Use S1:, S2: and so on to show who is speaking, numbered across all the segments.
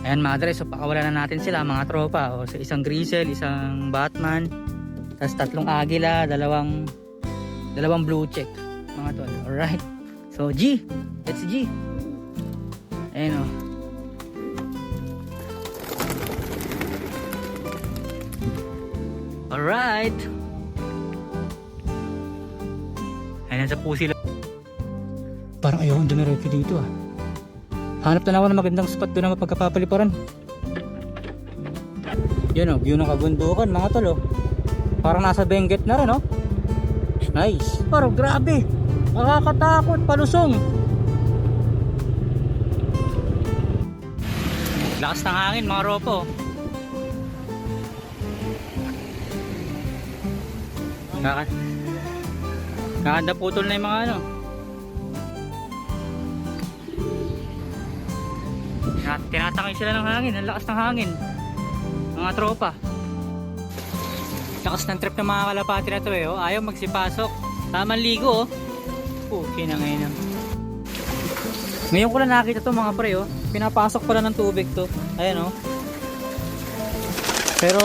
S1: Ayan mga dre, so pakawalan na natin sila mga tropa. O, so isang Grizzle, isang Batman, tapos tatlong Agila, dalawang blue check mga tol. Alright, so G, let's G. Ayan o. Alright, ayan sa po sila. Parang ayaw kong dumiretso dito ah. Hanap na ako ng magandang spot doon na mapagkapapaliparan. Yan o, view ng kabundukan mga tol o. Parang nasa Benguet na rin o. Nice. Parang grabe, nakakatakot, palusong. Lakas ng hangin mga ropo. Kakanda putol na yung mga ano. Tinatangay sila ng hangin, ang lakas ng hangin mga tropa. Lakas ng trip ng mga kalapati na to eh, oh. Ayaw magsipasok, tamang ligo oh. Kinangay. Ngayon ko lang nakita to mga pre oh. Pinapasok pala ng tubig to. Ayan oh. Pero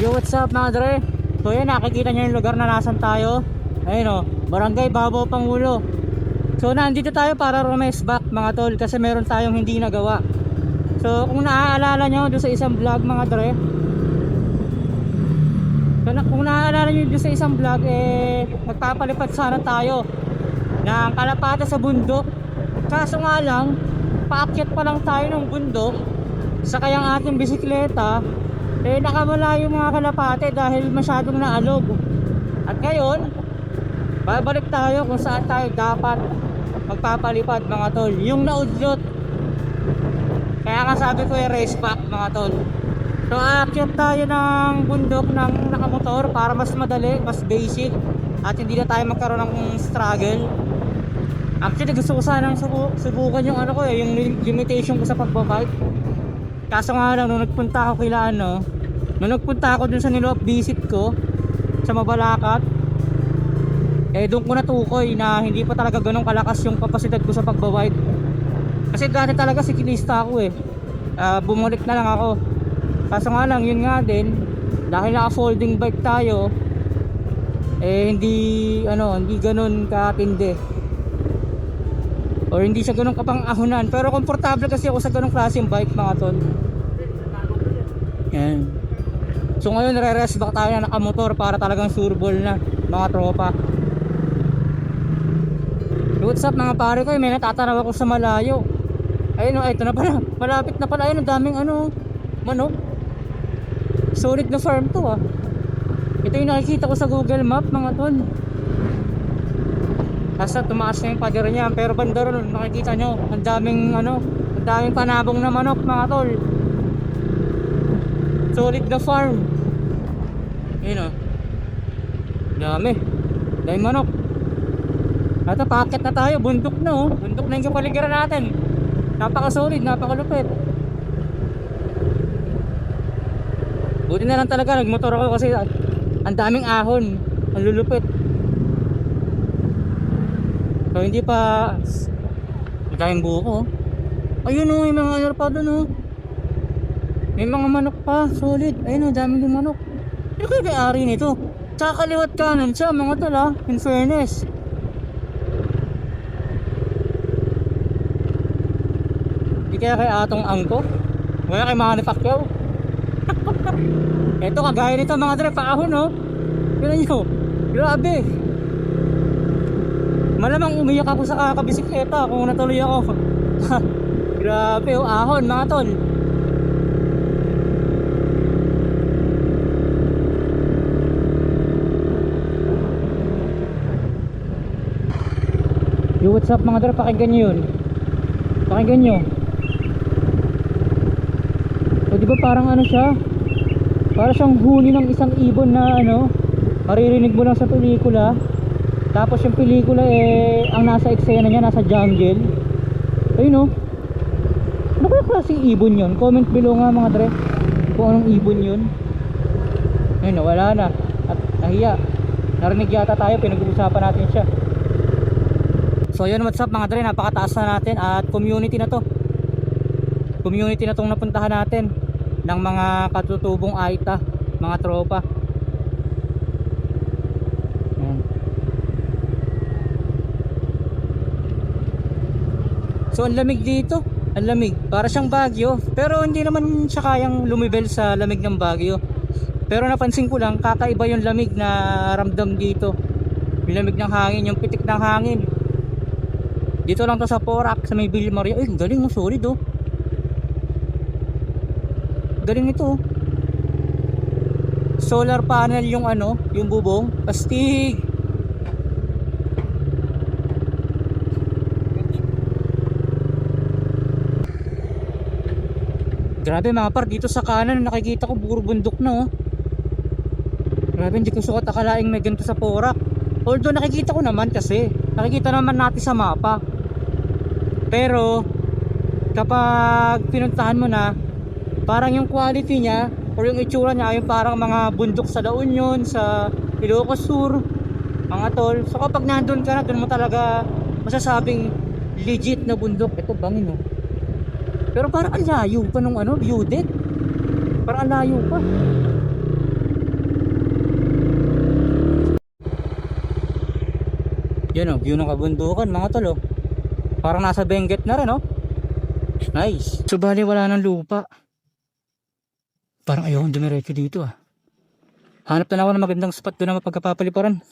S1: yo, what's up mga dre? So yan, nakikita nyo yung lugar na nasan tayo. Ayun oh, Barangay Babaw Pangulo. So nandito tayo para rumesback mga tol, kasi meron tayong hindi nagawa. So kung naaalala nyo doon sa isang vlog mga dre, kung naaalala nyo doon sa isang vlog magpapalipad sana tayo ng kalapate sa bundok. Kaso nga lang, paakyat pa lang tayo ng bundok, sakay ang ating bisikleta, nakawala yung mga kalapate dahil masyadong naalog. At ngayon, babalik tayo kung saan tayo dapat magpapalipad mga tol, yung naudlot. Kaya nga sabi ko race back mga tol. So aakyat tayo ng bundok ng nakamotor para mas madali, mas basic, at hindi na tayo magkaroon ng struggle. Actually gusto ko sanang subukan yung ano ko yung limitation ko sa pagbabike. Kaso nga lang nung nagpunta ako nung nagpunta ako dun sa niloob visit ko sa Mabalacat, doon ko natukoy na hindi pa talaga ganun kalakas yung kapasidad ko sa pagbabike. Kasi dati talaga siklista ako bumalik na lang ako. Kaso nga lang, yun nga din, dahil naka folding bike tayo, hindi ganun katindi, or hindi siya ganun kapang-ahunan. Pero komportable kasi ako sa ganung klaseng bike mga tol. Yan. So ngayon re-rest back tayo na nakamotor para talagang sureball na mga tropa. What's up mga pare ko, may natatanaw ako sa malayo. Ayun ito na pala, malapit na pala. Ayun, ang daming manok. Solid na farm to ah. Ito yung nakikita ko sa Google Map mga tol. Nasa tumaas na yung pader niya, pero banda ron nakikita nyo, ang daming panabong na manok mga tol. Solid na farm. Ayun daming manok. At packet na tayo, bundok na bundok na yung kapaligiran natin. Napaka-solid, napaka-lupit. Buti na lang talaga nagmotor ako kasi ang daming ahon, ang lulupit. So hindi pa daming buko. Ayun may mga pa doon may mga manok pa, solid. Ayun daming yung manok. Ano kaya may-ari nito? Tsaka kaliwat kanan siya mga tol in fairness. Kaya kay atong angko, wala kay Manny Pacquiao. Ito kagaya nito mga dre, paahon Tignan nyo, grabe. Malamang umiyak ako sa kakabisikleta kung natuloy ako. Grabe ahon mga tol. Yo, what's up mga dre, pakinggan nyo yun. Pakinggan nyo. Di ba parang siya? Para siyang huni ng isang ibon na maririnig mo lang sa pelikula. Tapos yung pelikula ang nasa eksena niya nasa jungle. Ayun ano kaya klaseng ibon yun? Comment below nga mga dre kung anong ibon yun. Ayun wala na. At nahiya. Narinig yata tayo, pinag-uusapan natin siya. So yun, what's up mga dre, napakataas na natin at community na to. community na tong napuntahan natin ng mga katutubong Aita, mga tropa. Ayan. So ang lamig dito, ang lamig, para siyang Baguio, pero hindi naman siya kayang lumibel sa lamig ng Baguio. Pero napansin ko lang, kakaiba yung lamig na ramdam dito. Yung lamig ng hangin, yung pitik ng hangin. Dito lang to sa Porac, sa may Villa Maria. Ay, galing mo, solid oh. Galing ito oh. Solar panel yung ano, yung bubong. Astig. Grabe mga par, dito sa kanan nakikita ko puro bundok na oh. Grabe, hindi ko sukat akalaing may ganito sa Porac. Although nakikita ko naman kasi, nakikita naman natin sa mapa. Pero kapag pinuntahan mo na, parang yung quality niya or yung itsura niya ay parang mga bundok sa La Union, sa Ilocos Sur, mga tol. So kapag nandun ka na, dun mo talaga masasabing legit na bundok. Ito bangin oh. Pero parang ang layo pa nung ano, view deck. Parang ang layo pa. Yan oh, view ng kabundukan mga tol oh. Parang nasa Benguet na rin oh. Nice. So bali wala ng lupa. Parang ayaw kong dumiretso dito ah. Hanap na ako ng magandang spot doon na mapagkapapaliparan.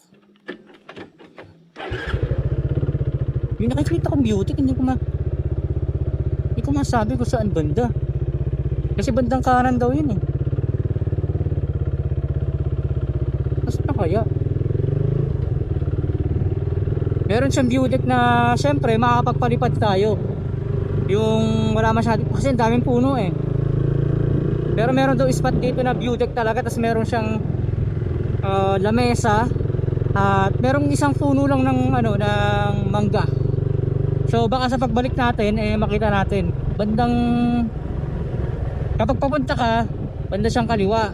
S1: Yung nakikita kong beauty, hindi ko masabi kung saan banda. Kasi bandang kanan daw yun eh. Saan na kaya? Meron siyang view deck na syempre makakapagpalipad tayo. Yung wala masyadong, kasi ang daming puno eh. Pero meron daw spot dito na view deck talaga. Tapos meron siyang lamesa. At merong isang puno lang ng ano, ng mangga. So baka sa pagbalik natin eh makita natin bandang, kapag papunta ka banda siyang kaliwa.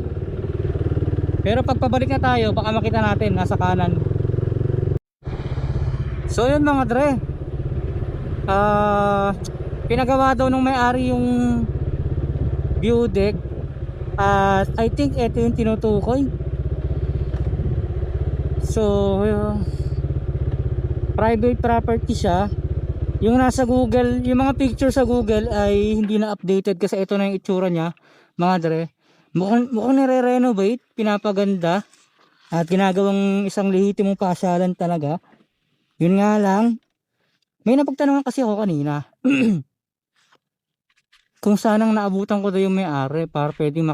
S1: Pero pag pabalik na tayo baka makita natin nasa kanan. So yun mga dre, pinagawa daw nung may-ari yung view deck. At I think ito yung tinutukoy. So private property siya. Yung nasa Google, yung mga picture sa Google ay hindi na updated kasi ito na yung itsura niya mga dre. Mukhang nire-renovate, pinapaganda at ginagawang isang lehitimong pasyalan talaga. Yun nga lang, may napagtanungan kasi ako kanina kung sanang naabutan ko daw yung may-ari para pwedeng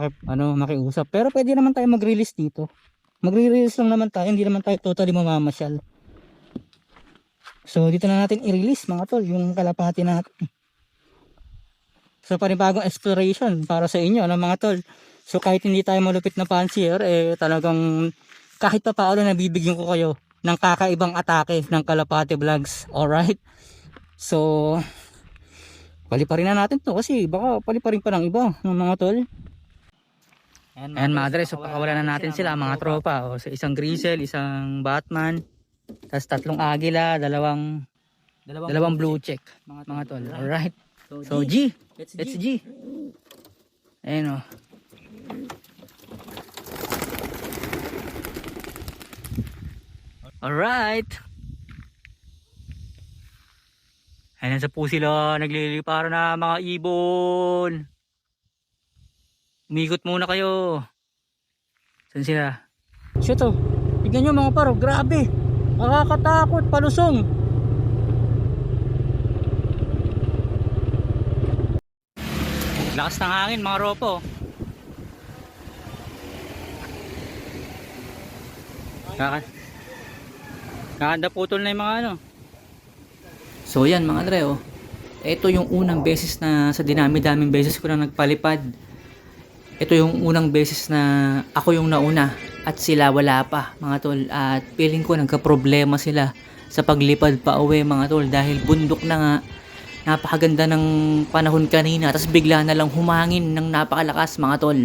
S1: makiusap. Pero pwede naman tayo mag-release dito. Magre-release lang naman tayo, hindi naman tayo totally mamamasyal. So dito na natin i-release mga tol yung kalapati natin. So panibagong exploration para sa inyo mga tol. So kahit hindi tayo malupit na fancier eh talagang kahit pa paano nabibigyan ko kayo ng kakaibang atake ng Kalapati Vlogs. Alright. So paliparin na natin to kasi baka paliparin pa ng iba ng mga tol. Ayan mga dre, so pakawalan na natin sila mga tropa. O, so isang Grizzle, isang Batman, tapos tatlong Agila, dalawang blue check mga tol. Alright. So G, let's G. Ayan o. Alright. Ayan sa po sila naglilipara na mga ibon. Umikot muna kayo. Saan sila? Shit oh. Tignan nyo mga paro, grabe. Nakakatakot, palusong. Lakas ng hangin mga ropo. Kakanda putol na yung mga ano. So yan mga dre oh. Ito yung unang beses na sa dinami-daming beses ko na nagpalipad. Ito yung unang beses na ako yung nauna at sila wala pa mga tol. At feeling ko nagka-problema sila sa paglipad pa uwi mga tol dahil bundok na nga. Napakaganda ng panahon kanina tapos bigla na lang humangin ng napakalakas mga tol.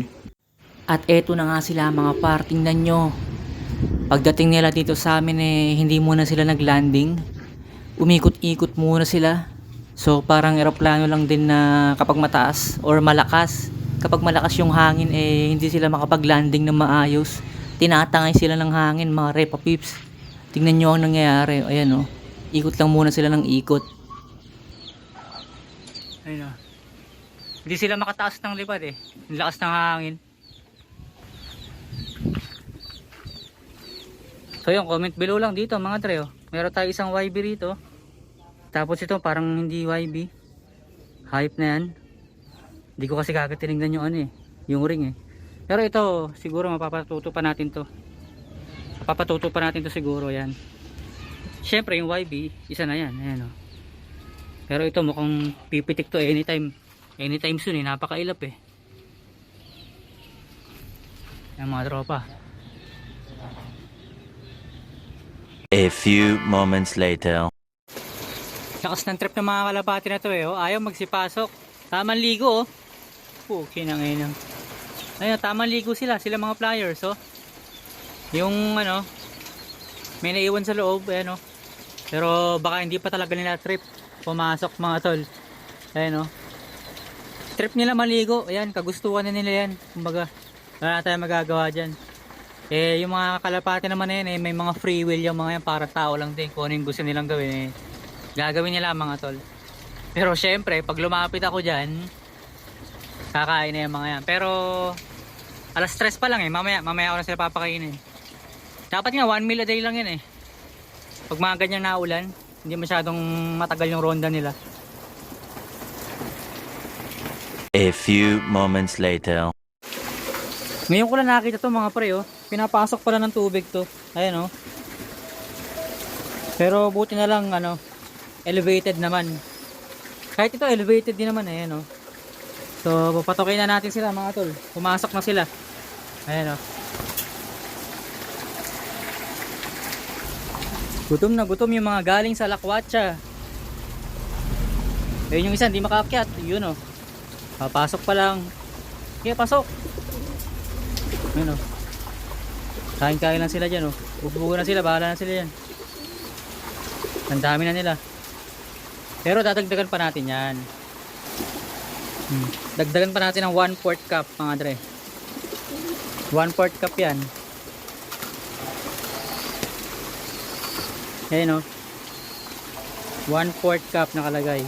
S1: At eto na nga sila mga par, tingnan nyo. Pagdating nila dito sa amin eh hindi muna sila naglanding. Umikot-ikot muna sila
S2: So parang eroplano lang din na kapag mataas or malakas. Kapag malakas yung hangin eh hindi sila makapag-landing na maayos. Tinatangay sila ng hangin mga Repa Pips. Tingnan nyo ang nangyayari. Ayan oh. Ikot lang muna sila ng ikot. Ayun oh. Hindi sila makataas ng lipad eh. Ang lakas ng hangin. So yun, comment below lang dito mga tre oh. Meron tayo isang YB rito. Tapos ito parang hindi YB. Hype na yan. Hindi ko kasi kagad tinignan yung ano eh, yung ring eh. Pero ito siguro mapapatuto pa natin to. Mapapatuto pa natin to siguro yan. Syempre yung YB, isa na yan. Ayan oh. Pero ito mukhang pipitik to anytime. Anytime soon eh, napakailap eh. Yan mga tropa.
S3: A few moments later.
S2: Lakas ng trip ng mga kalapati na to eh. Oh. Ayaw magsipasok. Tamang ligo oh. Okay na ngayon. Ayun, tamang ligo sila. Sila mga flyers oh. Yung ano, may naiwan sa loob. Ayan oh. Pero baka hindi pa talaga nila trip. Pumasok mga tol. Ayan oh. Trip nila maligo. Ayan, kagustuhan na nila yan. Kumbaga, wala na tayong magagawa dyan. Eh, yung mga kalapati naman na yan eh, may mga free will yung mga yan. Para tao lang din. Kung ano yung gusto nilang gawin eh. Gagawin nila mga tol. Pero syempre pag lumapit ako dyan, kakain na yung mga yan. Pero alas 3 pa lang eh. Mamaya ako na sila papakainin. Dapat nga 1 meal a day lang yan eh. Pag mga ganyang naulan, hindi masyadong matagal yung ronda nila.
S3: A few moments later.
S2: Ngayon ko lang nakita to mga pre oh. Pinapasok pala ng tubig to. Ayan oh. Pero buti na lang ano, elevated naman. Kahit ito elevated din naman eh no. So papatokin na natin sila mga tol. Pumasok na sila. Ayan oh. Gutom na gutom yung mga galing sa Lakwatsa. Ayun yung isa hindi makaakyat. Yun oh. Papasok pa lang. Kaya pasok. Ayun oh. Kain-kain lang sila dyan oh. Bubugo na sila, bahala na sila yan. Ang dami na nila. Pero dadagdagan pa natin yan. Dagdagan pa natin ng 1/4 cup mga dre. 1/4 cup yan. Ayan o. 1/4 cup nakalagay.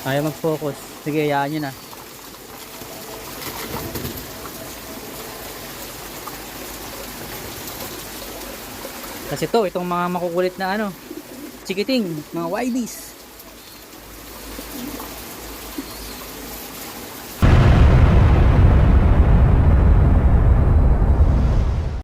S2: Ayaw mag-focus. Sige, hayaan nyo na. Kasi itong mga makukulit na ano, chikiting, mga YBs.